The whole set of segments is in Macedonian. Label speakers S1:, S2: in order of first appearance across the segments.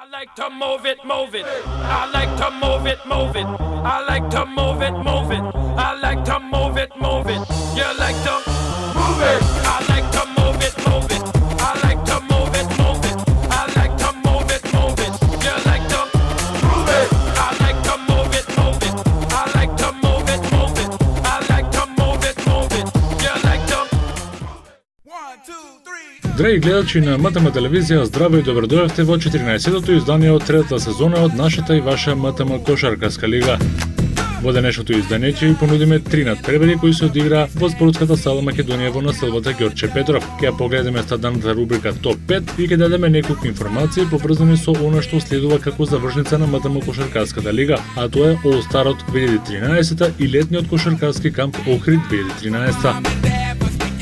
S1: I like to move it, move it. I like to move it, move it. I like to move it, move it. I like to move it, move it. You like to move it. I like to move it, move it. I like to move it, move it. I like to move it, move it. You like to move it. I like to move it, move it. I like to move it, move it. I like to move it, move it. You like to 1, 2, 3.
S2: Драги гледачи на МТМ телевизија, здраво и добродојавте во 14-тото издание од третата сезона од нашата и ваша МТМ кошаркарска лига. Во денешното издание ќе ви понудиме 3 надпревари кои се одиграа во спортската сала Македонија во населбата Ѓорче Петров. Ќе ја погледаме стандартната рубрика Топ 5 и ќе дадеме неколку информации поврзани со она што следува како завршница на МТМ кошаркарската лига, а тоа е All Star 2013 и летниот кошаркарски камп Охрид 2013.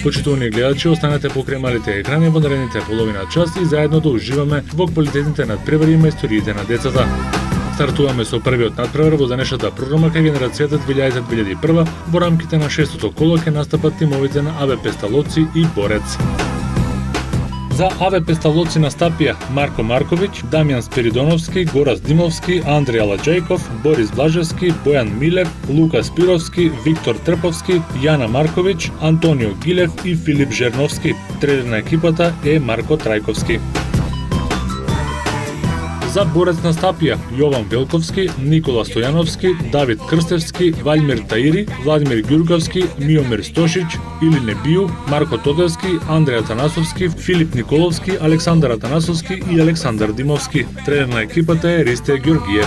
S2: Почитувани гледачи, останете покрај малите екрани во наредните половина час и заедно да уживаме во квалитетните надпревари и мајсториите на децата. Стартуваме со првиот надпревар во денешната програма кај генерацијата 2000-2001 во рамките на 6-то коло ќе настапат тимовите на АВ Песталоци и Борец. За АВ Песталоци настапија Марко Марковиќ, Дамјан Спиридоновски, Горас Димовски, Андреј Аладжајков, Борис Блажевски, Бојан Милев, Лука Спировски, Виктор Трповски, Јана Марковиќ, Антонио Гилев и Филип Жерновски. Тренер на екипата е Марко Трајковски. За Борец настапија Јован Велковски, Никола Стојановски, Давид Крстевски, Валјмир Таири, Владимир Ѓурговски, Миомир Стошиќ, Илине Бију, Марко Тодевски, Андреј Атанасовски, Филип Николовски, Александар Атанасовски и Александар Димовски. Тренер на екипата е Ристе Ѓоргиев.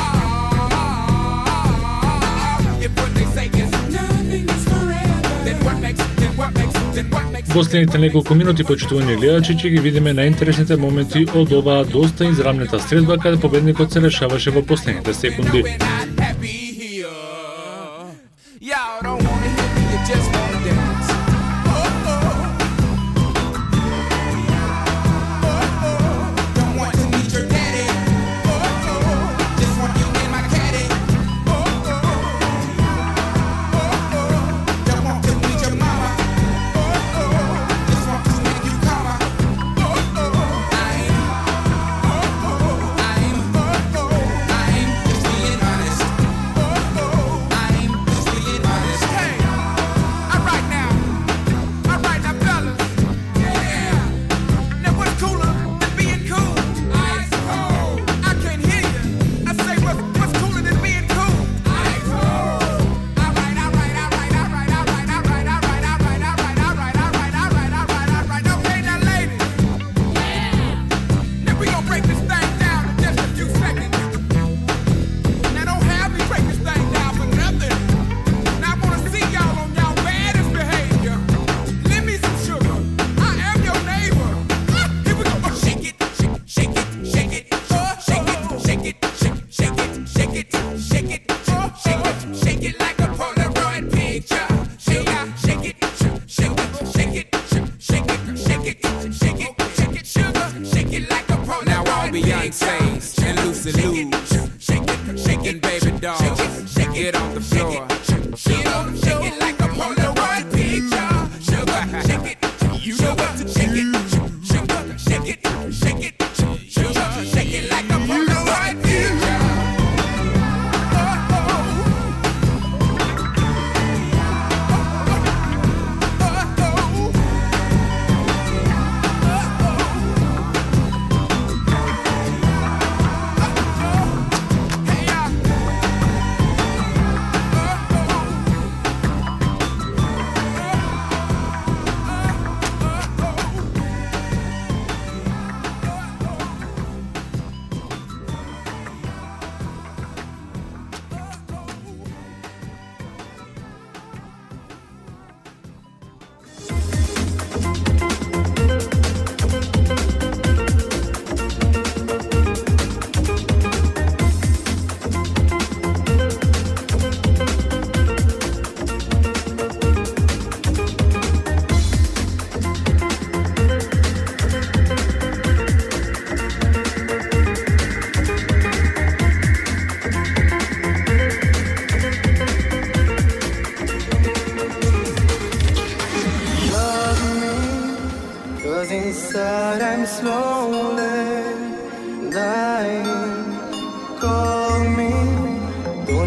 S2: Во следните неколку минути, почитувани гледачи, ќе ги видиме најинтересните моменти од оваа доста израмнета средба каде победникот се решаваше во последните секунди.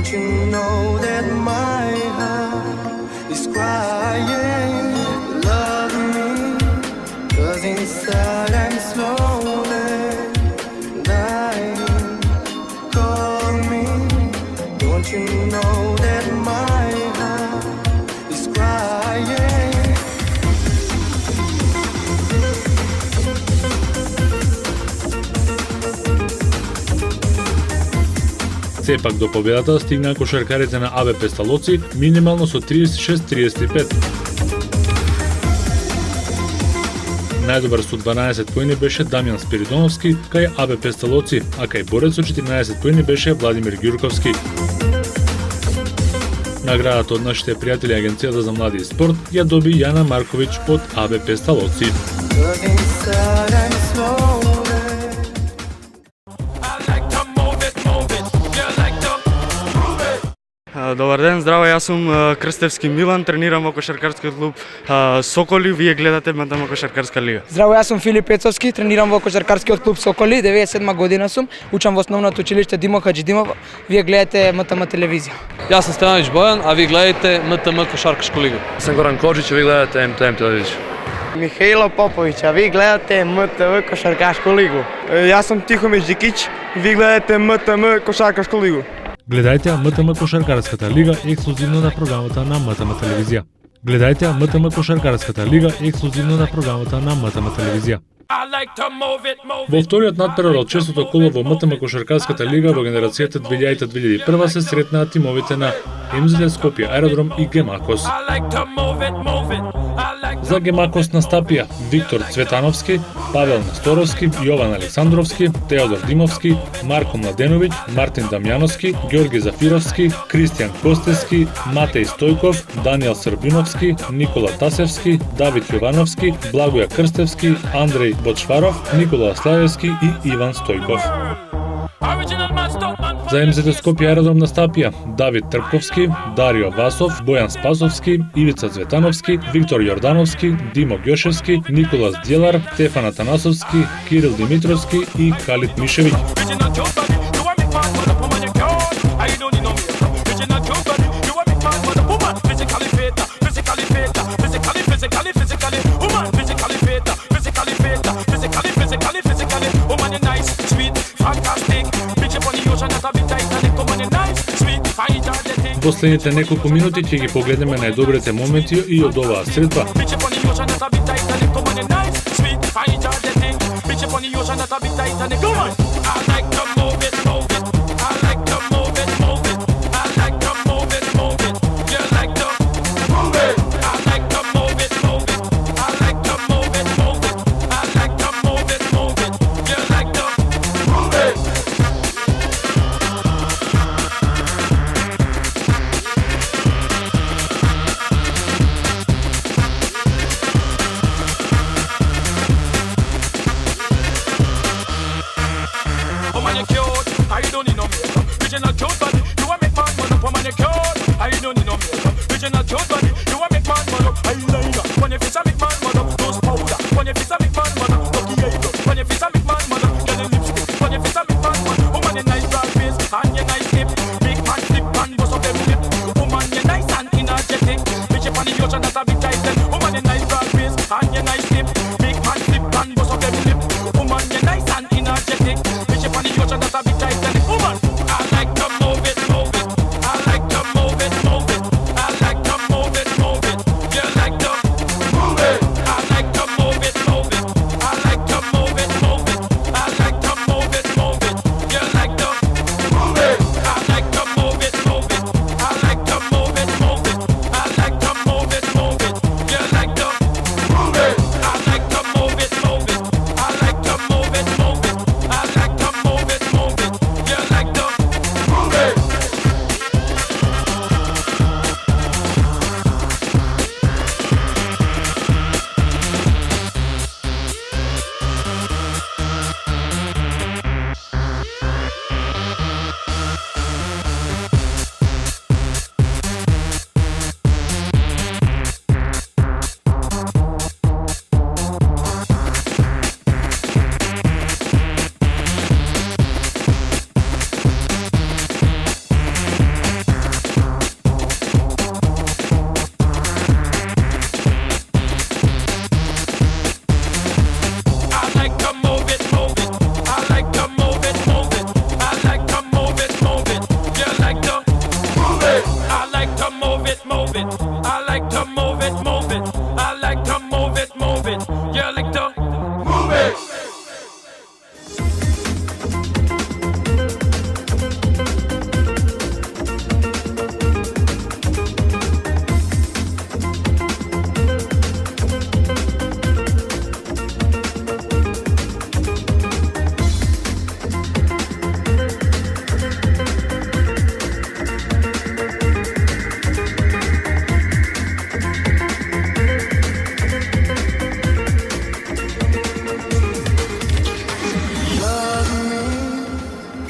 S3: Don't you know that my heart is crying? Love me, 'cause inside I'm slowly dying. Call me. Don't you know that my heart is crying?
S2: Сепак до победата стигнаа кошаркарите на АБ Песталоци минимално со 36-35. Најдобар со 12 поени беше Дамјан Спиридоновски кај АБ Песталоци, а кај борец со 14 поени беше Владимир Ѓурковски. Наградата од нашите пријатели Агенцијата за млади и спорт ја доби Јана Марковиќ од АБ Песталоци.
S4: Добар ден, здраво, јас сум Крстевски Милан, тренирам во кошаркарскиот клуб Соколи, вие гледате МТМ Кошаркарска лига.
S5: Здраво, јас сум Филип Пецовски, тренирам во кошаркарскиот клуб Соколи, 97 година сум, учам во основното училиште Димо Хаџидимов, вие гледате МТМ телевизија.
S6: Јас сум Стевановиќ Бојан, а ви гледате МТМ Кошаркашка лига.
S7: Јас сум Горан Коджиќ, а ви гледате МТМ телевизија.
S5: Михаило Поповиќ, а ви гледате МТМ Кошаркашку лигу.
S8: Јас сум Тихомир Џикиќ, ви гледате МТМ Кошаркашку лигу.
S2: Гледајте МТМ Кошаркарската лига ексклузивно на програмата на МТМ телевизија. Гледајте МТМ Кошаркарската лига ексклузивно на програмата на МТМ телевизија. Во вториот надпериод од честото коло во МТМ Кошаркарската лига во генерацијата 2000-2001 се сретнаа тимовите на МЗД Скопје Аеродром и Гемакос. За Гемакос настапија Виктор Цветановски, Павел Несторовски, Јован Александровски, Теодор Димовски, Марко Младеновиќ, Мартин Дамјановски, Ѓорги Зафировски, Кристијан Костески, Матеј Стојков, Даниел Србиновски, Никола Тасевски, Давид Јовановски, Благоја Крстевски, Андреј Бочваров, Никола Славевски и Иван Стојков. За МЗД Скопје Аеродром настапија Давид Трпковски, Дарио Васов, Бојан Спасовски, Ивица Цветановски, Виктор Јордановски, Димо Ѓошевски, Николас Дјелар, Стефан Атанасовски, Кирил Димитровски и Калит Мишевиќ. Во следните неколку минути ќе ги погледнеме најдобрите моменти и од оваа средба.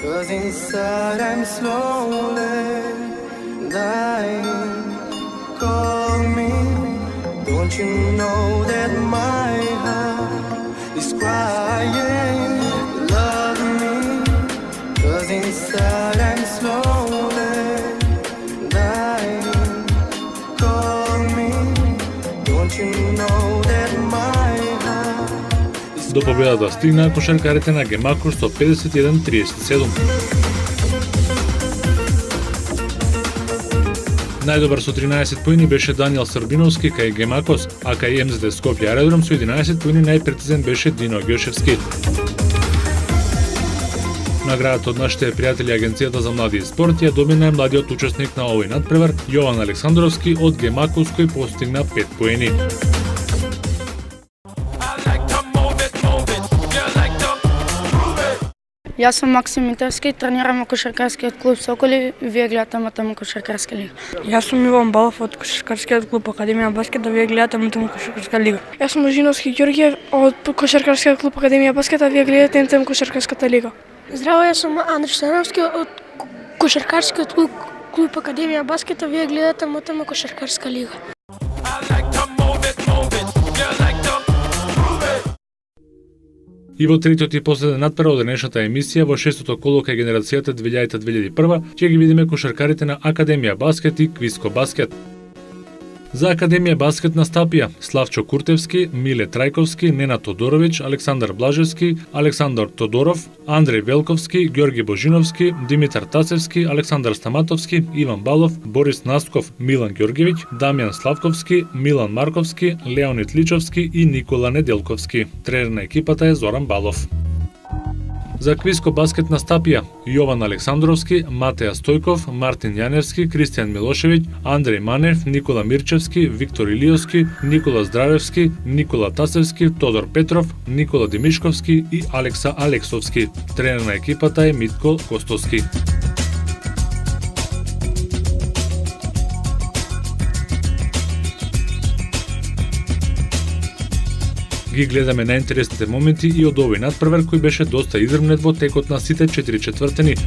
S3: 'cause inside I'm slowly dying. Call me, don't you know that my heart is crying? Love me, 'cause inside I'm slowly dying. Call me, don't you know that my heart is
S2: До победата стигнаа кошаркарите на Гемакош со 51-37. Најдобар со 13 поени беше Даниел Србиновски кај Гемакос, а кај МЗД Скопје Аеродром со 11 поени најпрецизен беше Дино Ѓошевски. Наградата од нашите пријатели Агенцијата за млади и спорт ја доби најмладиот учесник на овој надпревар Јован Александровски од Гемакос кој постигна 5 поени.
S9: Јас сум Максим Митевски, тренирам во кошаркарскиот клуб Соколи, вие гледате МТМ Кошаркарска лига.
S10: Јас сум Иван Балов од кошаркарскиот клуб Академија Баскет, а вие гледате МТМ Кошаркарска лига.
S11: Јас сум Жиновски Ѓорѓе од кошаркарскиот клуб Академија Баскет, а вие гледате МТМ Кошаркарската лига.
S12: Здраво, јас сум Андри Становски од кошаркарскиот клуб Академија Баскет, а вие гледате МТМ Кошаркарска лига.
S2: И во третиот и последен надпревар од денешната емисија во шестото коло кај генерацијата 2000-2001 ќе ги видиме кошаркарите на Академија Баскет и Квиско Баскет. За Академија Баскет настапија Славчо Куртевски, Миле Трајковски, Нена Тодоровиќ, Александар Блажевски, Александар Тодоров, Андреј Велковски, Ѓорги Божиновски, Димитар Тасевски, Александар Стаматовски, Иван Балов, Борис Насков, Милан Ѓоргевиќ, Дамјан Славковски, Милан Марковски, Леонид Личовски и Никола Неделковски. Тренер на екипата е Зоран Балов. За Квиско Баскет настапија Јован Александровски, Матеја Стојков, Мартин Јаневски, Кристијан Милошевиќ, Андреј Манев, Никола Мирчевски, Виктор Илиовски, Никола Здравевски, Никола Тасевски, Тодор Петров, Никола Димишковски и Алекса Алексовски. Тренер на екипата е Митко Костовски. Ги гледаме најинтересните моменти и од овој надпревар кој беше доста изрмнет во текот на сите 4 четвртини.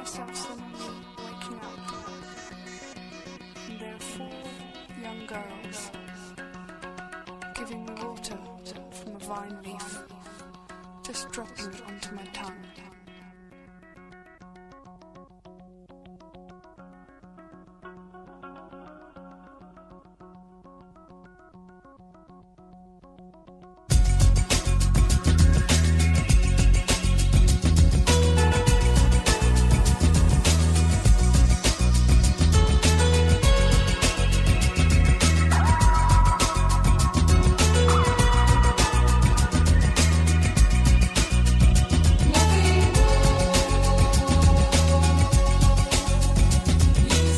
S13: myself suddenly waking up. And there are 4 young girls giving me water from a vine leaf, just dropping it onto my tongue.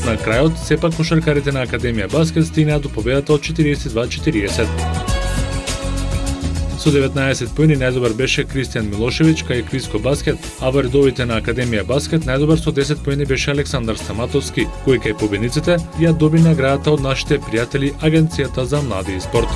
S2: На крајот, сепак кошаркарите на Академија Баскет стигнаа до победата од 42-40. Со 19 поени најдобар беше Кристијан Милошевиќ кај Криско Баскет, а во редовите на Академија Баскет најдобар со 10 поени беше Александар Стаматовски, кој кај победниците ја доби наградата од нашите пријатели Агенцијата за млади и спорт.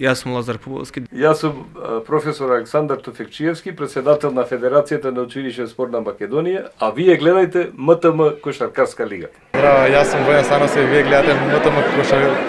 S14: Јас сум Лазар Публовски.
S15: Јас сум професор Александар Туфекчиевски, председател на Федерацијата на училишен спорт на Македонија, а вие гледајте МТМ Кошаркарска лига.
S16: Здраво, јас сум Војан Станосев и вие гледате МТМ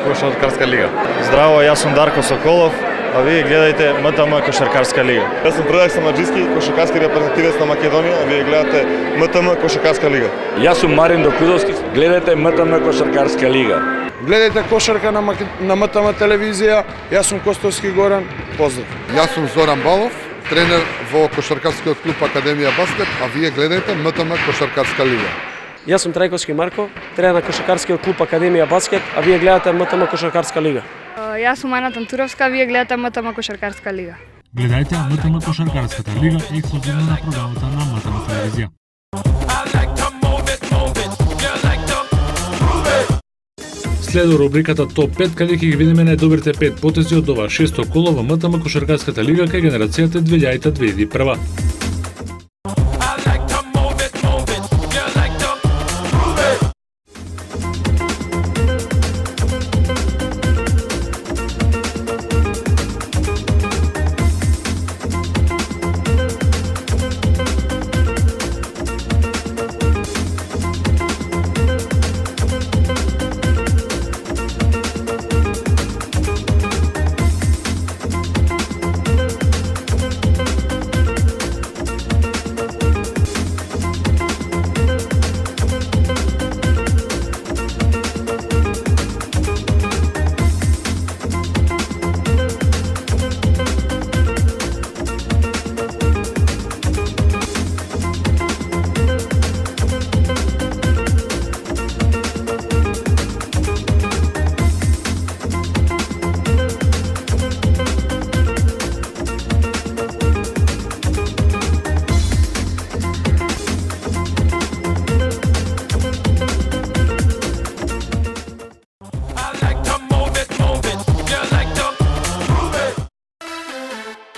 S16: Кошаркарска лига.
S17: Здраво, јас сум Дарко Соколов, а вие гледате МТМ Кошаркарска лига.
S18: Јас сум Предраг Самаджиски, кошаркарски репрезентативец на Македонија, а вие гледате МТМ Кошаркарска лига.
S19: Јас сум Марин Докудовски, гледате МТМ Кошаркарска лига.
S20: Гледате кошарка на МТМ телевизија, јас сум Костовски Горан, поздрав.
S21: Јас сум Зоран Балов, тренер во кошаркарскиот клуб Академија Баскет, а вие гледате МТМ Кошаркарска лига.
S22: Јас сум Трајковски Марко, тренер на кошаркарскиот клуб Академија Баскет, а вие гледате МТМ Кошаркарска лига.
S23: Јас сум Ана Тантуровска, а вие гледате МТМ Кошаркарска лига.
S2: Гледајте МТМ Кошаркарската лига ексклузивно на програмата на МТМ телевизија. Следо рубриката Топ 5, каде ќе ги видиме најдобрите 5 потези од ова 6-то коло во МТМ Кошаркарската лига кај генерацијата 2000-2001.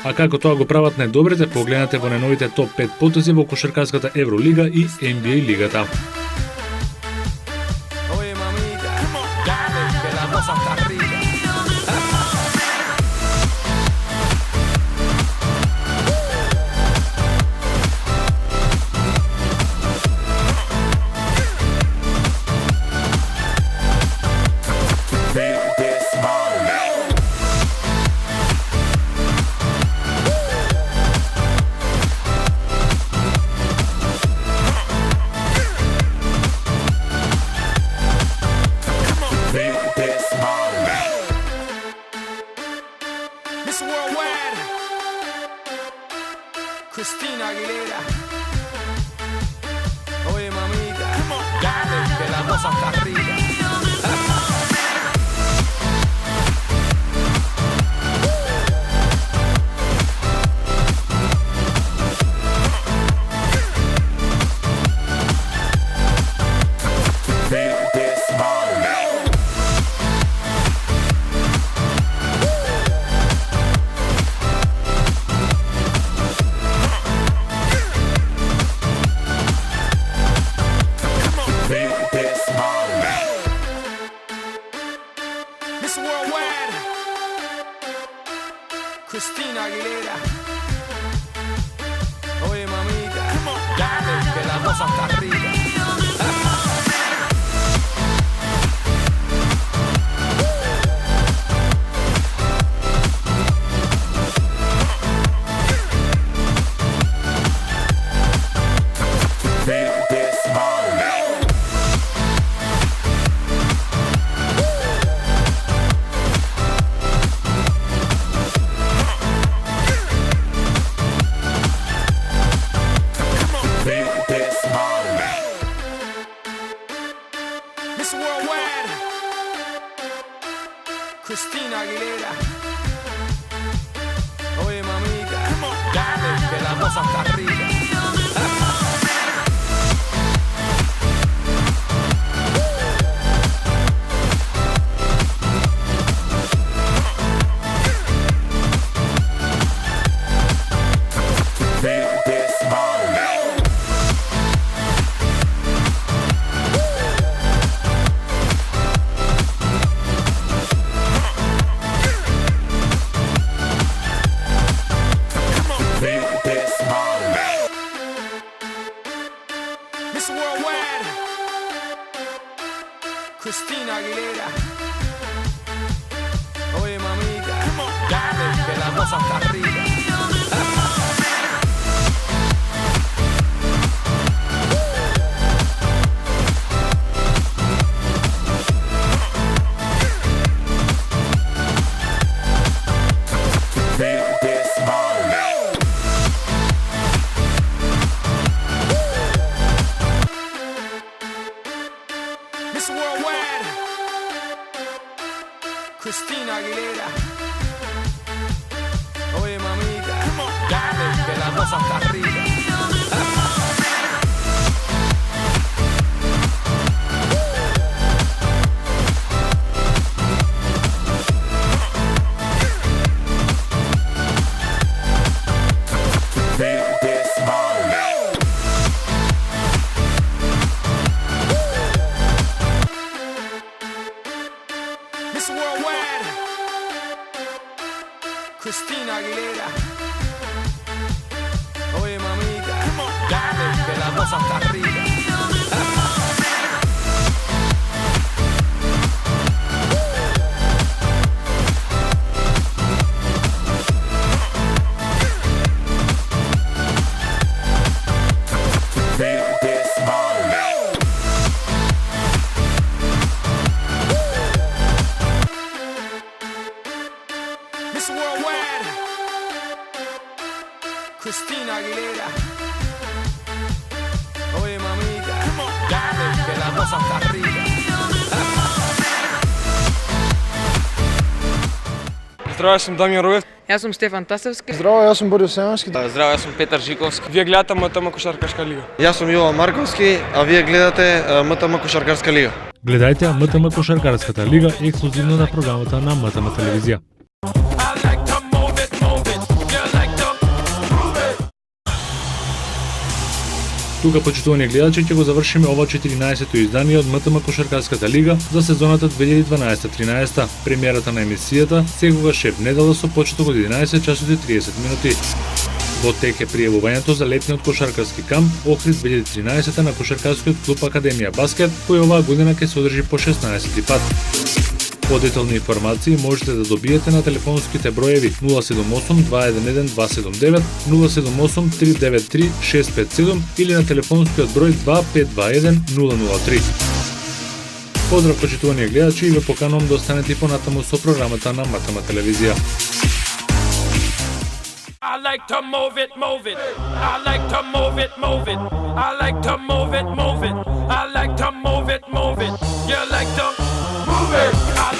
S2: А како тоа го прават најдобрите, погледнете во најновите топ 5 потези во кошаркарската Евролига и NBA лигата.
S3: Miss Worldwide, Christina Aguilera. Oye mamita, dale que la cosa está rica. Miss Worldwide, Christina Aguilera. Oye mamita, dale que la cosa está rica. Miss Worldwide, Christina Aguilera. Oye mamita, dale que la cosa está rica. Miss Worldwide, Christina Aguilera. Oye mamita, dale que la cosa está rica. Miss Worldwide, Christina Aguilera. Oye mamita, dale que la cosa está rica. Miss Worldwide, Christina Aguilera. Oye mamita, dale que la cosa está rica.
S8: Здравей, аз съм Дамян Роев.
S5: Аз съм Стефан Тасевски.
S20: Здравей, аз съм Борис Семенски.
S22: Здравей, аз съм Петър Жиковски.
S8: Вие гледате МТМ Кошаркарска лига.
S17: Јас сум Јован Марковски, а вие гледате МТМ Кошаркарска лига.
S2: Гледајте МТМ Кошаркарската лига ексклузивно на програмата на МТМ телевизија. Тука, почитувани гледачи, ќе го завршиме ова 14-то издание од МТМ Кошаркарската лига за сезоната 2012-13. Премиерата на емисијата секогаш е в недела со почеток од 11 часот и 30 минути. Во тек е пријавувањето за летниот кошаркарски камп Охрид 2013 на кошаркарскиот клуб Академија Баскет, кој оваа година ќе се одржи по 16 пат. Подетални информации можете да добиете на телефонските броеви 078 211 279, 078 393 657 или на телефонскиот број 2521 003. Поздрав, почитувани гледачи, и ве поканувам да останете понатаму со програмата на МТМ телевизија.
S3: I like to move it, move it. I like to move it, move it. I like to move it, move it. I like to move it, move it. You like to move it.